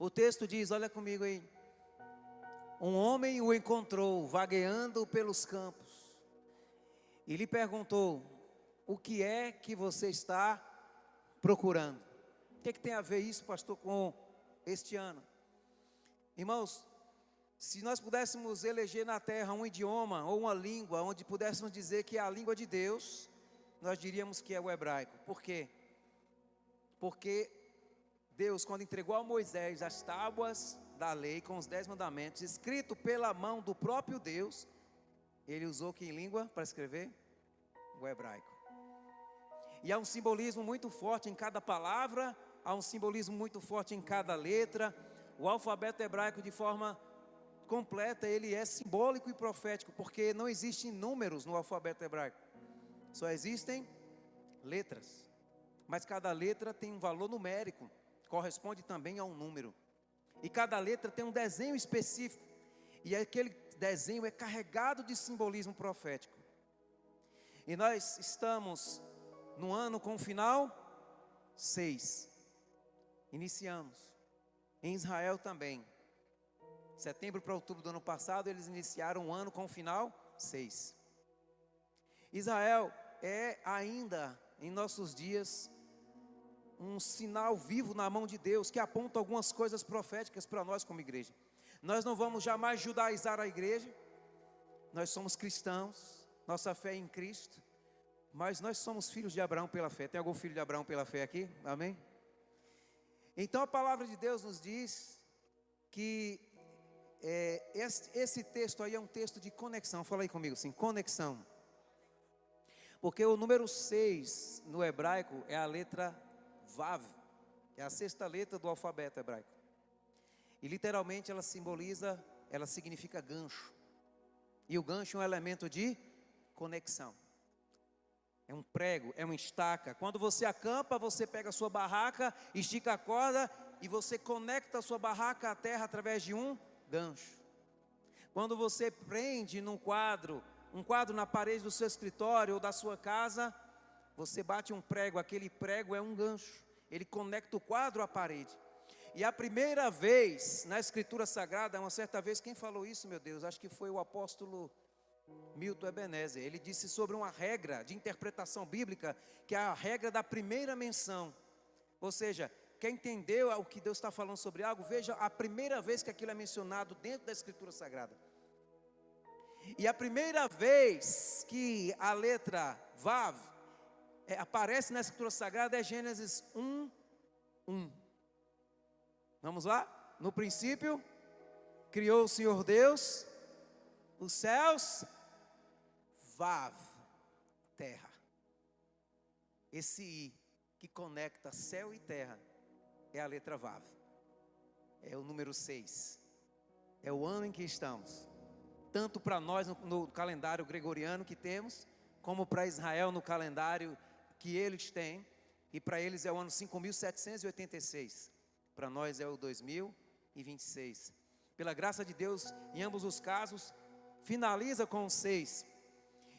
O texto diz, olha comigo aí. Um homem o encontrou vagueando pelos campos e lhe perguntou: o que é que você está procurando? O que tem a ver isso, pastor, com este ano? Irmãos, se nós pudéssemos eleger na terra um idioma ou uma língua onde pudéssemos dizer que é a língua de Deus, nós diríamos que é o hebraico. Por quê? Porque Deus, quando entregou a Moisés as tábuas da lei com os 10 mandamentos, escrito pela mão do próprio Deus, ele usou que língua para escrever? O hebraico. E há um simbolismo muito forte em cada palavra, há um simbolismo muito forte em cada letra. O alfabeto hebraico, de forma completa, ele é simbólico e profético, porque não existem números no alfabeto hebraico, só existem letras, mas cada letra tem um valor numérico, corresponde também a um número, e cada letra tem um desenho específico, e aquele desenho é carregado de simbolismo profético. E nós estamos no ano com o final 6, iniciamos, em Israel também, setembro para outubro do ano passado, eles iniciaram o ano com o final 6. Israel é ainda, em nossos dias, um sinal vivo na mão de Deus, que aponta algumas coisas proféticas para nós como igreja. Nós não vamos jamais judaizar a igreja, nós somos cristãos, nossa fé é em Cristo, mas nós somos filhos de Abraão pela fé. Tem algum filho de Abraão pela fé aqui? Amém? Então a palavra de Deus nos diz que esse texto aí é um texto de conexão. Fala aí comigo assim, conexão. Porque o número 6 no hebraico é a letra Vav, que é a sexta letra do alfabeto hebraico. E literalmente ela significa gancho. E o gancho é um elemento de conexão. É um prego, é uma estaca. Quando você acampa, você pega a sua barraca, estica a corda e você conecta a sua barraca à terra através de um gancho. Quando você prende um quadro na parede do seu escritório ou da sua casa, você bate um prego, aquele prego é um gancho, ele conecta o quadro à parede. E a primeira vez na Escritura Sagrada, uma certa vez, quem falou isso, meu Deus? Acho que foi o apóstolo Milton Ebenezer. Ele disse sobre uma regra de interpretação bíblica, que é a regra da primeira menção. Ou seja, quer entender o que Deus está falando sobre algo? Veja a primeira vez que aquilo é mencionado dentro da Escritura Sagrada. E a primeira vez que a letra Vav aparece na Escritura Sagrada é Gênesis 1:1. Vamos lá? No princípio, criou o Senhor Deus os céus, Vav, terra. Esse I que conecta céu e terra é a letra Vav. É o número 6. É o ano em que estamos. Tanto para nós no calendário gregoriano que temos, como para Israel no calendário que eles têm. E para eles é o ano 5.786. Para nós é o 2026. Pela graça de Deus, em ambos os casos, finaliza com o 6.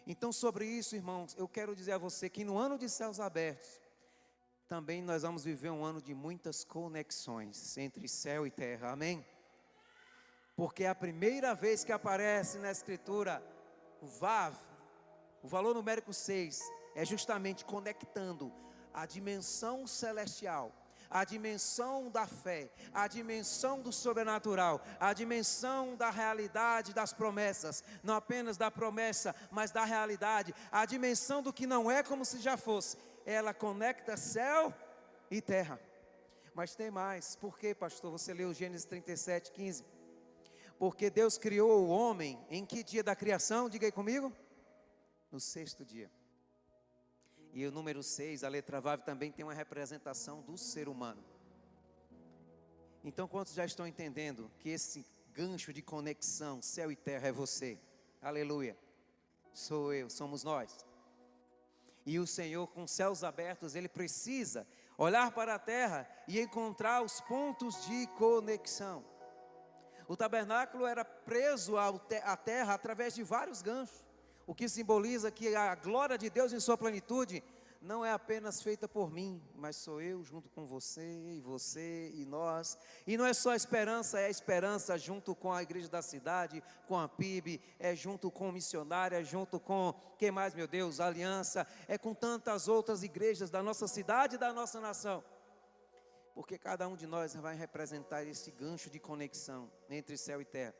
Então sobre isso, irmãos, eu quero dizer a você que no ano de céus abertos, também nós vamos viver um ano de muitas conexões entre céu e terra, amém? Porque é a primeira vez que aparece na Escritura o Vav, o valor numérico 6, é justamente conectando a dimensão celestial, a dimensão da fé, a dimensão do sobrenatural, a dimensão da realidade das promessas, não apenas da promessa, mas da realidade, a dimensão do que não é como se já fosse. Ela conecta céu e terra. Mas tem mais. Por quê, pastor? Você leu Gênesis 37:15. Porque Deus criou o homem em que dia da criação? Diga aí comigo. No 6º dia. E o número 6, a letra Vav, também tem uma representação do ser humano. Então quantos já estão entendendo que esse gancho de conexão céu e terra é você? Aleluia. Sou eu, somos nós. E o Senhor, com céus abertos, Ele precisa olhar para a terra e encontrar os pontos de conexão. O tabernáculo era preso à terra através de vários ganchos, o que simboliza que a glória de Deus em sua plenitude não é apenas feita por mim, mas sou eu junto com você e nós. E não é só a esperança, é a esperança junto com a igreja da cidade, com a PIB, é junto com o missionário, é junto com, quem mais, meu Deus, a Aliança, é com tantas outras igrejas da nossa cidade e da nossa nação. Porque cada um de nós vai representar esse gancho de conexão entre céu e terra.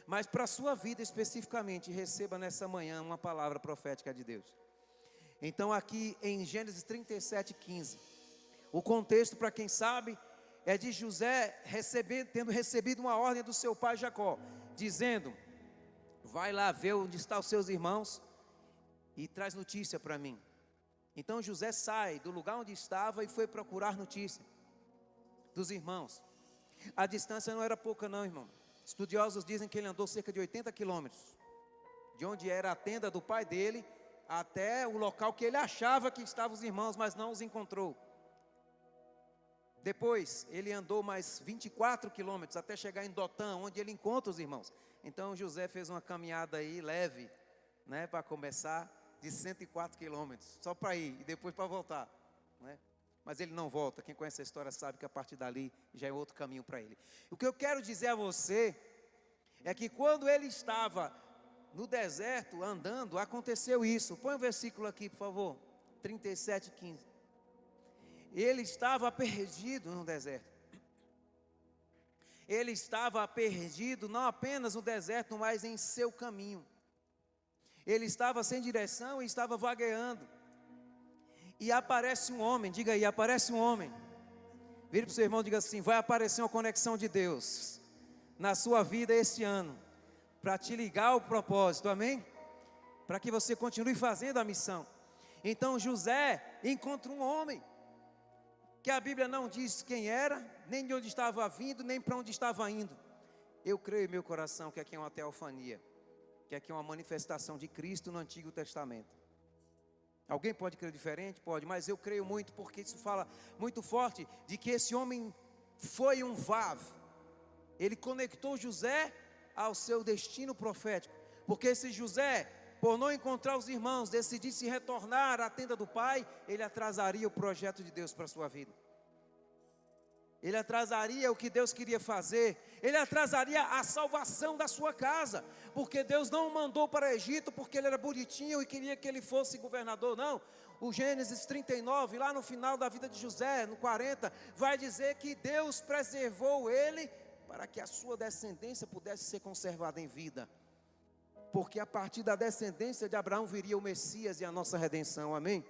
Mas para a sua vida especificamente, receba nessa manhã uma palavra profética de Deus. Então aqui em Gênesis 37:15, o contexto, para quem sabe, é de José tendo recebido uma ordem do seu pai Jacó, dizendo: vai lá ver onde estão os seus irmãos e traz notícia para mim. Então José sai do lugar onde estava e foi procurar notícia dos irmãos. A distância não era pouca não, irmão. Estudiosos dizem que ele andou cerca de 80 quilômetros, de onde era a tenda do pai dele, até o local que ele achava que estavam os irmãos, mas não os encontrou. Depois, ele andou mais 24 quilômetros, até chegar em Dotã, onde ele encontra os irmãos. Então, José fez uma caminhada aí, leve, né, para começar, de 104 quilômetros, só para ir, e depois para voltar, né? Mas ele não volta. Quem conhece a história sabe que a partir dali, já é outro caminho para ele. O que eu quero dizer a você, é que quando ele estava no deserto, andando, aconteceu isso. Põe o versículo aqui, por favor. 37:15. Ele estava perdido no deserto. Ele estava perdido, não apenas no deserto, mas em seu caminho. Ele estava sem direção e estava vagueando. E aparece um homem, diga aí, aparece um homem. Vire para o seu irmão e diga assim: vai aparecer uma conexão de Deus na sua vida este ano, para te ligar ao propósito, amém? Para que você continue fazendo a missão. Então José encontra um homem, que a Bíblia não diz quem era, nem de onde estava vindo, nem para onde estava indo. Eu creio em meu coração que aqui é uma teofania, que aqui é uma manifestação de Cristo no Antigo Testamento. Alguém pode crer diferente? Pode, mas eu creio muito, porque isso fala muito forte, de que esse homem foi um vav. Ele conectou José ao seu destino profético, porque se José, por não encontrar os irmãos, decidisse retornar à tenda do pai, ele atrasaria o projeto de Deus para a sua vida. Ele atrasaria o que Deus queria fazer. Ele atrasaria a salvação da sua casa, porque Deus não o mandou para o Egito porque ele era bonitinho e queria que ele fosse governador, não. O Gênesis 39, lá no final da vida de José, no 40, vai dizer que Deus preservou ele para que a sua descendência pudesse ser conservada em vida, porque a partir da descendência de Abraão viria o Messias e a nossa redenção, amém?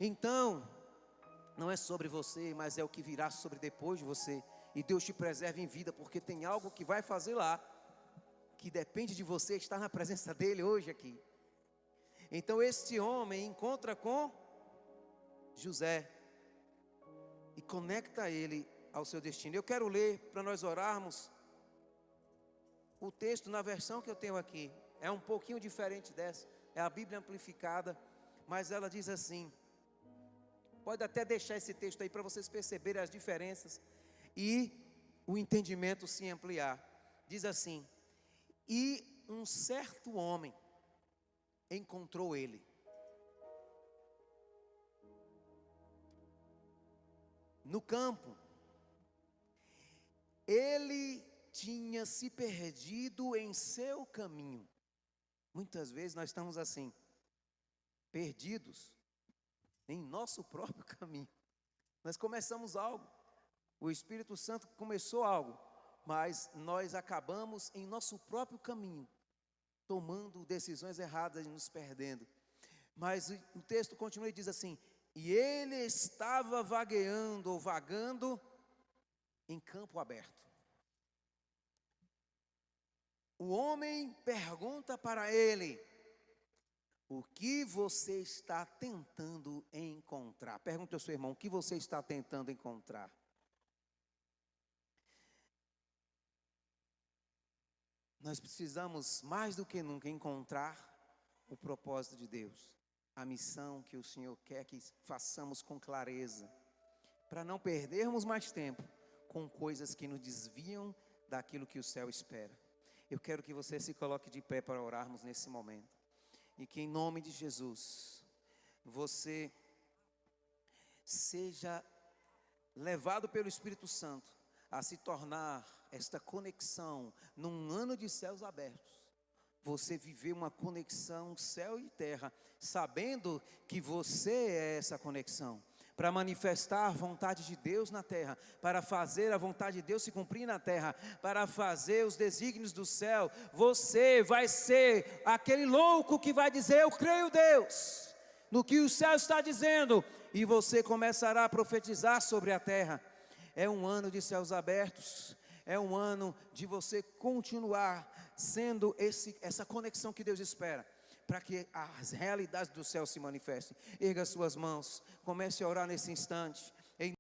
Então, não é sobre você, mas é o que virá sobre depois de você. E Deus te preserva em vida, porque tem algo que vai fazer lá, que depende de você estar na presença dele hoje aqui. Então este homem encontra com José e conecta ele ao seu destino. Eu quero ler, para nós orarmos, o texto na versão que eu tenho aqui. É um pouquinho diferente dessa, é a Bíblia amplificada, mas ela diz assim. Pode até deixar esse texto aí para vocês perceberem as diferenças e o entendimento se ampliar. Diz assim: e um certo homem encontrou ele. No campo, ele tinha se perdido em seu caminho. Muitas vezes nós estamos assim, perdidos em nosso próprio caminho. Nós começamos algo, o Espírito Santo começou algo, mas nós acabamos em nosso próprio caminho, tomando decisões erradas e nos perdendo. Mas o texto continua e diz assim: e ele estava vagueando ou vagando em campo aberto. O homem pergunta para ele: o que você está tentando encontrar? Pergunta ao seu irmão: o que você está tentando encontrar? Nós precisamos mais do que nunca encontrar o propósito de Deus, a missão que o Senhor quer que façamos com clareza, para não perdermos mais tempo com coisas que nos desviam daquilo que o céu espera. Eu quero que você se coloque de pé para orarmos nesse momento. E que em nome de Jesus, você seja levado pelo Espírito Santo a se tornar esta conexão num ano de céus abertos. Você viver uma conexão céu e terra, sabendo que você é essa conexão, para manifestar a vontade de Deus na terra, para fazer a vontade de Deus se cumprir na terra, para fazer os desígnios do céu. Você vai ser aquele louco que vai dizer: eu creio, Deus, no que o céu está dizendo, e você começará a profetizar sobre a terra. É um ano de céus abertos, é um ano de você continuar sendo essa conexão que Deus espera, para que as realidades do céu se manifestem. Erga suas mãos, comece a orar nesse instante.